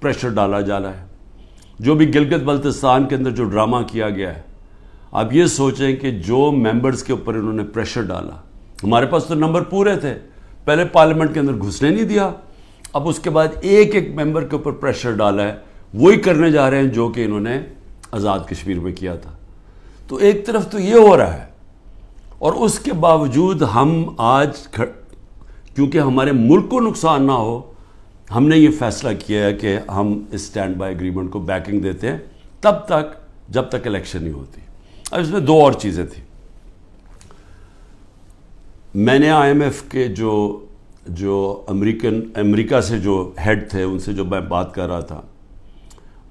Pressure ڈالا جا رہا ہے. جو بھی گلگت بلتستان کے اندر جو ڈرامہ کیا گیا ہے, آپ یہ سوچیں کہ جو ممبرز کے اوپر انہوں نے پریشر ڈالا, ہمارے پاس تو نمبر پورے تھے, پہلے پارلیمنٹ کے اندر گھسنے نہیں دیا, اب اس کے بعد ایک ایک ممبر کے اوپر پریشر ڈالا ہے, وہی کرنے جا رہے ہیں جو کہ انہوں نے آزاد کشمیر میں کیا تھا. تو ایک طرف تو یہ ہو رہا ہے, اور اس کے باوجود ہم آج کیونکہ ہمارے ملک کو نقصان نہ ہو, ہم نے یہ فیصلہ کیا ہے کہ ہم اس اسٹینڈ بائی ایگریمنٹ کو بیکنگ دیتے ہیں تب تک جب تک الیکشن نہیں ہوتی. اب اس میں دو اور چیزیں تھیں. میں نے آئی ایم ایف کے جو امریکہ سے جو ہیڈ تھے, ان سے جو میں بات کر رہا تھا,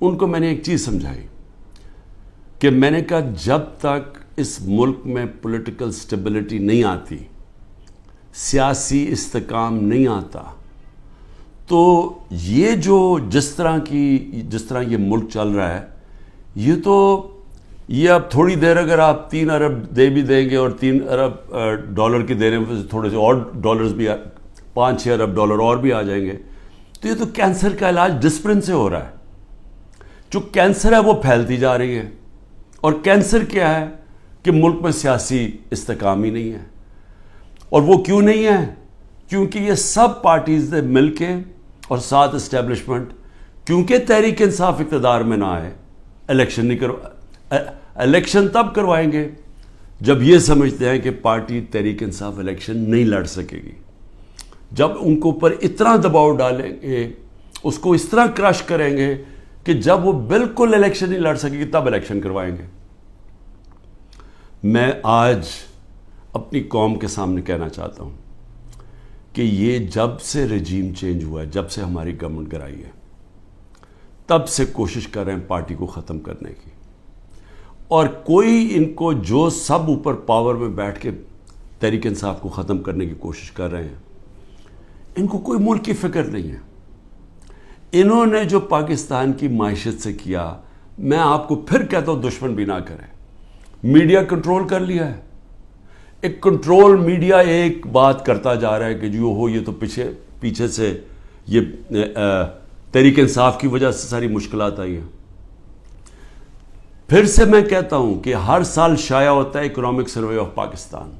ان کو میں نے ایک چیز سمجھائی کہ میں نے کہا جب تک اس ملک میں پولیٹیکل سٹیبلٹی نہیں آتی, سیاسی استحکام نہیں آتا, تو یہ جس طرح یہ ملک چل رہا ہے, یہ اب تھوڑی دیر اگر آپ 3 ارب دے بھی دیں گے اور 3 ارب ڈالر کی دینے میں تھوڑے سے اور ڈالرز بھی 5-6 ارب ڈالر اور بھی آ جائیں گے, تو یہ تو کینسر کا علاج ڈسپلن سے ہو رہا ہے. جو کینسر ہے وہ پھیلتی جا رہی ہے, اور کینسر کیا ہے کہ ملک میں سیاسی استحکام ہی نہیں ہے. اور وہ کیوں نہیں ہے؟ کیونکہ یہ سب پارٹیز نے مل کے اور ساتھ اسٹیبلشمنٹ, کیونکہ تحریک انصاف اقتدار میں نہ آئے, الیکشن تب کروائیں گے جب یہ سمجھتے ہیں کہ پارٹی تحریک انصاف الیکشن نہیں لڑ سکے گی. جب ان کو اوپر اتنا دباؤ ڈالیں گے, اس کو اس طرح کرش کریں گے کہ جب وہ بالکل الیکشن نہیں لڑ سکے گی تب الیکشن کروائیں گے. میں آج اپنی قوم کے سامنے کہنا چاہتا ہوں کہ یہ جب سے رجیم چینج ہوا ہے, جب سے ہماری گورنمنٹ گرائی ہے, تب سے کوشش کر رہے ہیں پارٹی کو ختم کرنے کی. اور کوئی ان کو جو سب اوپر پاور میں بیٹھ کے تحریک انصاف کو ختم کرنے کی کوشش کر رہے ہیں, ان کو کوئی ملک کی فکر نہیں ہے. انہوں نے جو پاکستان کی معیشت سے کیا, میں آپ کو پھر کہتا ہوں دشمن بھی نہ کریں. میڈیا کنٹرول کر لیا ہے, ایک کنٹرول میڈیا ایک بات کرتا جا رہا ہے کہ جو ہو, یہ تو پیچھے سے یہ تحریک انصاف کی وجہ سے ساری مشکلات آئی ہیں. پھر سے میں کہتا ہوں کہ ہر سال شائع ہوتا ہے اکنامک سروے آف پاکستان.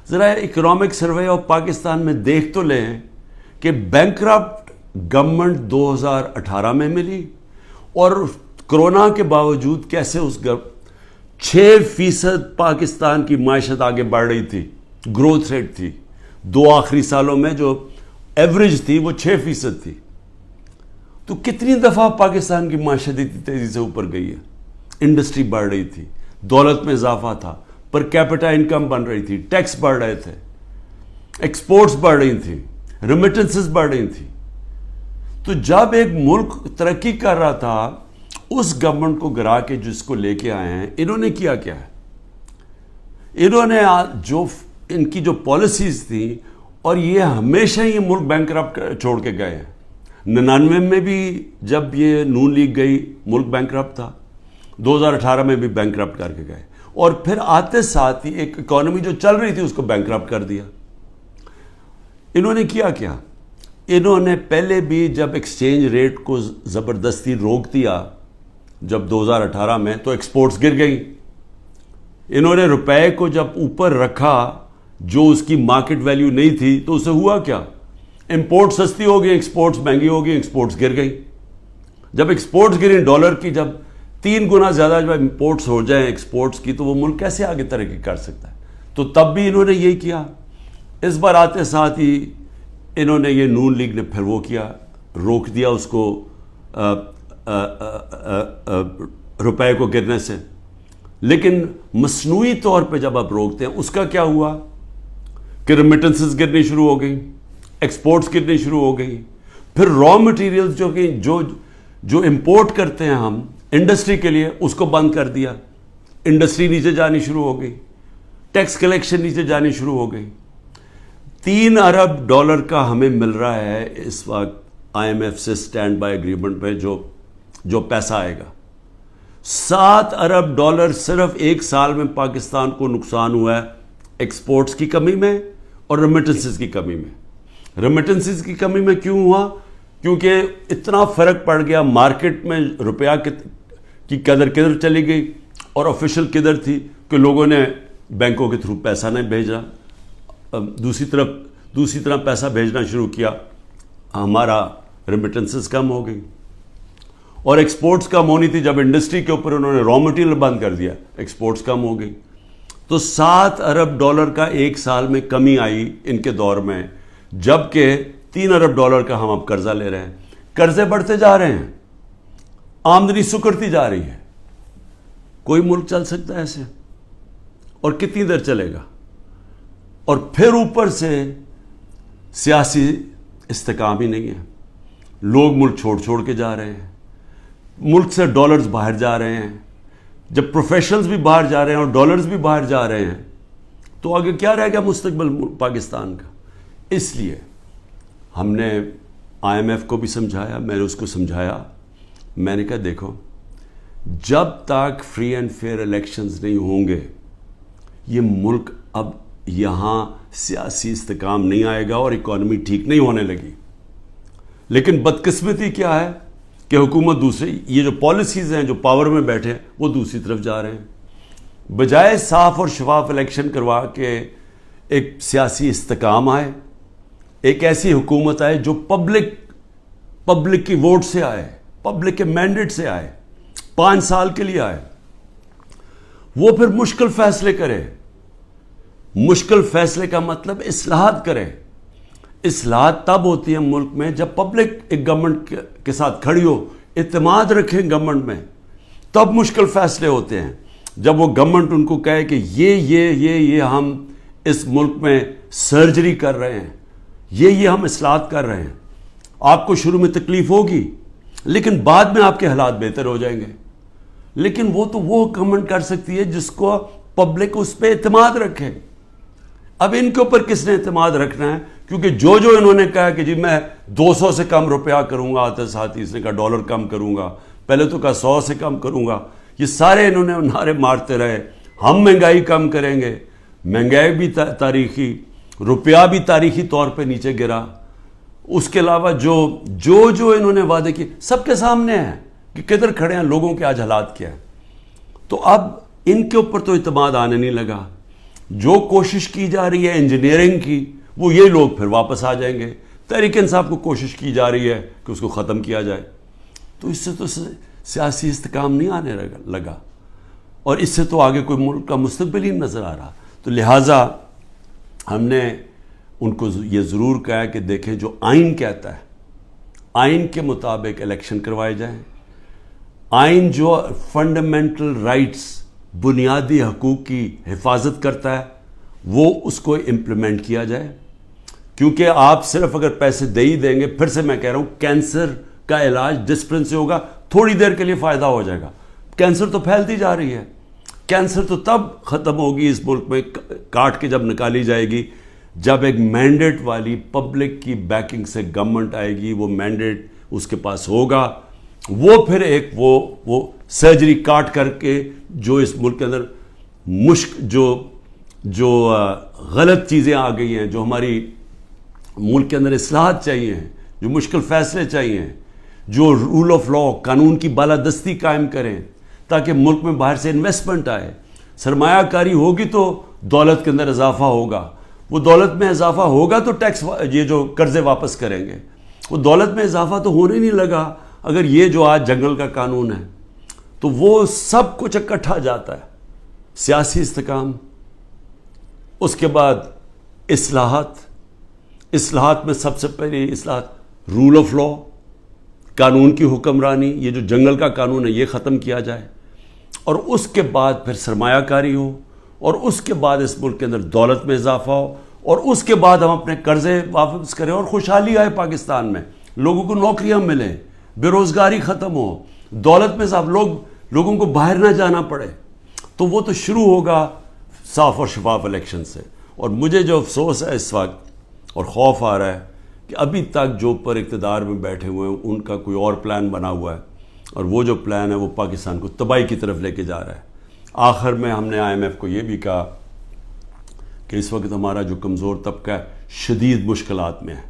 ذرا اکنامک سروے آف پاکستان میں دیکھ تو لیں کہ بینکرپٹ گورنمنٹ 2018 میں ملی, اور کرونا کے باوجود کیسے اس 6% پاکستان کی معیشت آگے بڑھ رہی تھی, گروتھ ریٹ تھی. 2 آخری سالوں میں جو ایوریج تھی وہ 6% تھی. تو کتنی دفعہ پاکستان کی معیشت اتنی تیزی سے اوپر گئی ہے. انڈسٹری بڑھ رہی تھی, دولت میں اضافہ تھا, پر کیپٹا انکم بن رہی تھی, ٹیکس بڑھ رہے تھے, ایکسپورٹس بڑھ رہی تھیں, ریمیٹنسز بڑھ رہی تھیں. تو جب ایک ملک ترقی کر رہا تھا, اس گورنمنٹ کو گرا کے جس کو لے کے آئے ہیں, انہوں نے کیا ہے؟ انہوں نے جو ان کی جو پالیسیز تھیں, اور یہ ہمیشہ یہ ملک بینکرپٹ چھوڑ کے گئے ہیں. 99 میں بھی جب یہ نون لیگ گئی ملک بینکرپٹ تھا, 2018 میں بھی بینکرپٹ کر کے گئے, اور پھر آتے ساتھ ہی ایک اکانومی جو چل رہی تھی اس کو بینکرپٹ کر دیا. انہوں نے کیا؟ انہوں نے پہلے بھی جب ایکسچینج ریٹ کو زبردستی روک دیا جب 2018 میں, تو ایکسپورٹس گر گئی. انہوں نے روپے کو جب اوپر رکھا جو اس کی مارکیٹ ویلیو نہیں تھی, تو اسے ہوا کیا؟ امپورٹ سستی ہو گئی, ایکسپورٹس مہنگی ہو گئی, ایکسپورٹس گر گئی. جب ایکسپورٹس گریں ڈالر کی, جب 3 گنا زیادہ جب امپورٹس ہو جائیں ایکسپورٹس کی, تو وہ ملک کیسے آگے ترقی کر سکتا ہے؟ تو تب بھی انہوں نے یہی کیا. اس بار آتے ساتھ ہی انہوں نے یہ نون لیگ نے پھر وہ کیا, روک دیا اس کو روپے کو گرنے سے. لیکن مصنوعی طور پہ جب آپ روکتے ہیں, اس کا کیا ہوا کہ ریمیٹنسز گرنی شروع ہو گئی, ایکسپورٹس گرنی شروع ہو گئی. پھر را مٹیریلز جو امپورٹ کرتے ہیں ہم انڈسٹری کے لیے, اس کو بند کر دیا. انڈسٹری نیچے جانی شروع ہو گئی, ٹیکس کلیکشن نیچے جانی شروع ہو گئی. 3 ارب ڈالر کا ہمیں مل رہا ہے اس وقت آئی ایم ایف سے اسٹینڈ بائی ایگریمنٹ پہ جو پیسہ آئے گا. 7 ارب ڈالر صرف 1 سال میں پاکستان کو نقصان ہوا ہے ایکسپورٹس کی کمی میں اور ریمیٹنسز کی کمی میں. ریمیٹنسز کی کمی میں کیوں ہوا؟ کیونکہ اتنا فرق پڑ گیا مارکیٹ میں، روپیہ کی قدر کدھر چلی گئی اور آفیشل کدھر تھی کہ لوگوں نے بینکوں کے تھرو پیسہ نہیں بھیجا، دوسری طرح پیسہ بھیجنا شروع کیا، ہمارا ریمیٹنسز کم ہو گئی اور ایکسپورٹس کم ہونی تھی. جب انڈسٹری کے اوپر انہوں نے را مٹیریل بند کر دیا، ایکسپورٹس کم ہو گئی. تو $7 ارب کا ایک سال میں کمی آئی ان کے دور میں، جبکہ $3 ارب کا ہم اب قرضہ لے رہے ہیں. قرضے بڑھتے جا رہے ہیں، آمدنی سکڑتی جا رہی ہے. کوئی ملک چل سکتا ہے ایسے؟ اور کتنی دیر چلے گا؟ اور پھر اوپر سے سیاسی استحکام ہی نہیں ہے. لوگ ملک چھوڑ کے جا رہے ہیں، ملک سے ڈالرز باہر جا رہے ہیں. جب پروفیشنلز بھی باہر جا رہے ہیں اور ڈالرز بھی باہر جا رہے ہیں تو آگے کیا رہے گا مستقبل پاکستان کا؟ اس لیے ہم نے IMF کو بھی سمجھایا، میں نے اس کو سمجھایا. میں نے کہا دیکھو، جب تک فری اینڈ فیئر الیکشنز نہیں ہوں گے یہ ملک اب یہاں سیاسی استحکام نہیں آئے گا اور اکانومی ٹھیک نہیں ہونے لگی. لیکن بدقسمتی کیا ہے کہ حکومت دوسری، یہ جو پالیسیز ہیں جو پاور میں بیٹھے ہیں وہ دوسری طرف جا رہے ہیں. بجائے صاف اور شفاف الیکشن کروا کے ایک سیاسی استحکام آئے، ایک ایسی حکومت آئے جو پبلک کی ووٹ سے آئے، پبلک کے مینڈیٹ سے آئے، 5 سال کے لیے آئے، وہ پھر مشکل فیصلے کرے. مشکل فیصلے کا مطلب اصلاحات کرے. اصلاحات تب ہوتی ہے ملک میں جب پبلک ایک گورنمنٹ کے ساتھ کھڑی ہو، اعتماد رکھیں گورنمنٹ میں، تب مشکل فیصلے ہوتے ہیں. جب وہ گورنمنٹ ان کو کہے کہ یہ ہم اس ملک میں سرجری کر رہے ہیں، یہ ہم اصلاحات کر رہے ہیں، آپ کو شروع میں تکلیف ہوگی لیکن بعد میں آپ کے حالات بہتر ہو جائیں گے. لیکن وہ گورنمنٹ کر سکتی ہے جس کو پبلک اس پہ اعتماد رکھے. اب ان کے اوپر کس نے اعتماد رکھنا ہے؟ کیونکہ جو انہوں نے کہا کہ جی میں 200 سے کم روپیہ کروں گا، آتے ساتھ اس نے کہا ڈالر کم کروں گا، پہلے تو کہا 100 سے کم کروں گا، یہ سارے انہوں نے نعرے مارتے رہے. ہم مہنگائی کم کریں گے، مہنگائی بھی تاریخی، روپیہ بھی تاریخی طور پہ نیچے گرا. اس کے علاوہ جو انہوں نے وعدے کیے سب کے سامنے ہیں کہ کدھر کھڑے ہیں، لوگوں کے آج حالات کیا ہیں. تو اب ان کے اوپر تو اعتماد آنے نہیں لگا. جو کوشش کی جا رہی ہے انجینئرنگ کی، وہ یہ لوگ پھر واپس آ جائیں گے. تحریک انصاف کو کوشش کی جا رہی ہے کہ اس کو ختم کیا جائے. تو اس سے تو سیاسی استحکام نہیں آنے لگا اور اس سے تو آگے کوئی ملک کا مستقبل ہی نظر آ رہا. تو لہٰذا ہم نے ان کو یہ ضرور کہا ہے کہ دیکھیں جو آئین کہتا ہے، آئین کے مطابق الیکشن کروائے جائیں. آئین جو فنڈامنٹل رائٹس، بنیادی حقوق کی حفاظت کرتا ہے، وہ اس کو امپلیمنٹ کیا جائے. کیونکہ آپ صرف اگر پیسے دے ہی دیں گے، پھر سے میں کہہ رہا ہوں کینسر کا علاج ڈسپلن سے ہوگا، تھوڑی دیر کے لیے فائدہ ہو جائے گا. کینسر تو پھیلتی جا رہی ہے. کینسر تو تب ختم ہوگی اس ملک میں، کاٹ کے جب نکالی جائے گی، جب ایک مینڈیٹ والی پبلک کی بیکنگ سے گورنمنٹ آئے گی، وہ مینڈیٹ اس کے پاس ہوگا، وہ پھر ایک وہ سرجری کاٹ کر کے جو اس ملک کے اندر جو غلط چیزیں آ گئی ہیں، جو ہماری ملک کے اندر اصلاحات چاہیے ہیں، جو مشکل فیصلے چاہیے ہیں، جو رول آف لا، قانون کی بالادستی قائم کریں تاکہ ملک میں باہر سے انویسٹمنٹ آئے، سرمایہ کاری ہوگی تو دولت کے اندر اضافہ ہوگا. وہ دولت میں اضافہ ہوگا تو ٹیکس، یہ جو قرضے واپس کریں گے، وہ دولت میں اضافہ تو ہونے نہیں لگا اگر یہ جو آج جنگل کا قانون ہے. تو وہ سب کچھ اکٹھا جاتا ہے. سیاسی استحکام، اس کے بعد اصلاحات میں سب سے پہلی اصلاحات رول آف لا، قانون کی حکمرانی، یہ جو جنگل کا قانون ہے یہ ختم کیا جائے، اور اس کے بعد پھر سرمایہ کاری ہو، اور اس کے بعد اس ملک کے اندر دولت میں اضافہ ہو، اور اس کے بعد ہم اپنے قرضے واپس کریں اور خوشحالی آئے پاکستان میں، لوگوں کو نوکریاں ملیں، بے روزگاری ختم ہو، دولت میں اضافہ، لوگوں کو باہر نہ جانا پڑے. تو وہ تو شروع ہوگا صاف اور شفاف الیکشن سے. اور مجھے جو افسوس ہے اس وقت اور خوف آ رہا ہے کہ ابھی تک جو پر اقتدار میں بیٹھے ہوئے ہیں ان کا کوئی اور پلان بنا ہوا ہے، اور وہ جو پلان ہے وہ پاکستان کو تباہی کی طرف لے کے جا رہا ہے. آخر میں ہم نے IMF کو یہ بھی کہا کہ اس وقت ہمارا جو کمزور طبقہ ہے شدید مشکلات میں ہے،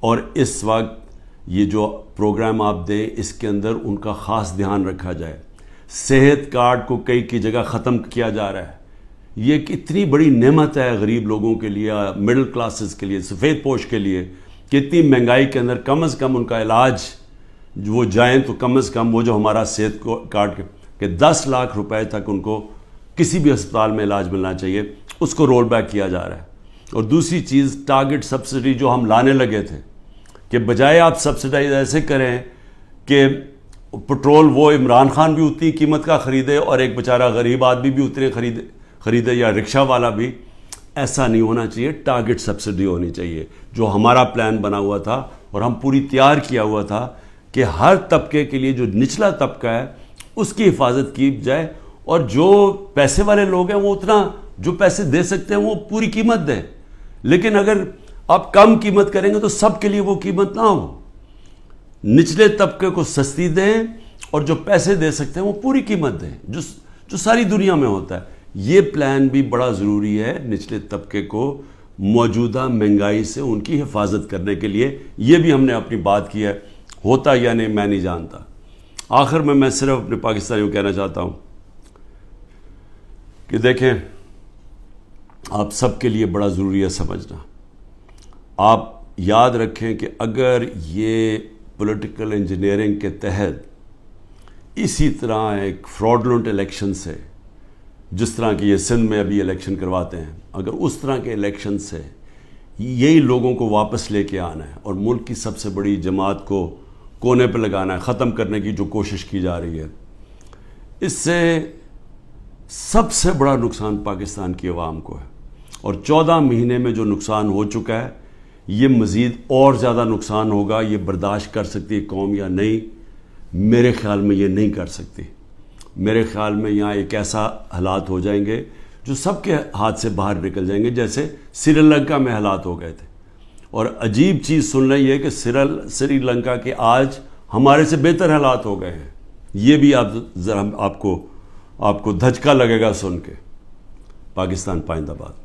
اور اس وقت یہ جو پروگرام آپ دیں اس کے اندر ان کا خاص دھیان رکھا جائے. صحت کارڈ کو کئی کی جگہ ختم کیا جا رہا ہے. یہ ایک اتنی بڑی نعمت ہے غریب لوگوں کے لیے, مڈل کلاسز کے لیے, سفید پوش کے لیے, کہ اتنی مہنگائی کے اندر کم از کم ان کا علاج وہ جائیں تو کم از کم وہ جو ہمارا صحت کارڈ کہ 10 لاکھ روپے تک ان کو کسی بھی ہسپتال میں علاج ملنا چاہیے, اس کو رول بیک کیا جا رہا ہے. اور دوسری چیز ٹارگٹ سبسڈی جو ہم لانے لگے تھے, کہ بجائے آپ سبسڈائز ایسے کریں کہ پٹرول وہ عمران خان بھی اتنی قیمت کا خریدے اور ایک بیچارہ غریب آدمی بھی اتنے خریدے یا رکشہ والا بھی, ایسا نہیں ہونا چاہیے. ٹارگٹ سبسڈی ہونی چاہیے, جو ہمارا پلان بنا ہوا تھا اور ہم پوری تیار کیا ہوا تھا کہ ہر طبقے کے لیے جو نچلا طبقہ ہے اس کی حفاظت کی جائے, اور جو پیسے والے لوگ ہیں وہ اتنا جو پیسے دے سکتے ہیں وہ پوری قیمت دیں. لیکن اگر آپ کم قیمت کریں گے تو سب کے لیے وہ قیمت نہ ہو. نچلے طبقے کو سستی دیں اور جو پیسے دے سکتے ہیں وہ پوری قیمت دیں, جو ساری دنیا میں ہوتا ہے. یہ پلان بھی بڑا ضروری ہے نچلے طبقے کو موجودہ مہنگائی سے ان کی حفاظت کرنے کے لیے. یہ بھی ہم نے اپنی بات کی ہے, ہوتا یا نہیں میں نہیں جانتا. آخر میں صرف اپنے پاکستانیوں کو کہنا چاہتا ہوں کہ دیکھیں, آپ سب کے لیے بڑا ضروری ہے سمجھنا. آپ یاد رکھیں کہ اگر یہ پولیٹیکل انجینئرنگ کے تحت اسی طرح ایک فراڈلنٹ الیکشن سے, جس طرح کہ یہ سندھ میں ابھی الیکشن کرواتے ہیں, اگر اس طرح کے الیکشن سے یہی لوگوں کو واپس لے کے آنا ہے اور ملک کی سب سے بڑی جماعت کو کونے پہ لگانا ہے, ختم کرنے کی جو کوشش کی جا رہی ہے, اس سے سب سے بڑا نقصان پاکستان کی عوام کو ہے. اور 14 مہینے میں جو نقصان ہو چکا ہے, یہ مزید اور زیادہ نقصان ہوگا. یہ برداشت کر سکتی ہے قوم یا نہیں؟ میرے خیال میں یہ نہیں کر سکتی. میرے خیال میں یہاں ایک ایسا حالات ہو جائیں گے جو سب کے ہاتھ سے باہر نکل جائیں گے, جیسے سری لنکا میں حالات ہو گئے تھے. اور عجیب چیز سن رہی ہے کہ سری لنکا کے آج ہمارے سے بہتر حالات ہو گئے ہیں. یہ بھی آپ کو دھچکا لگے گا سن کے. پاکستان پائندہ باد.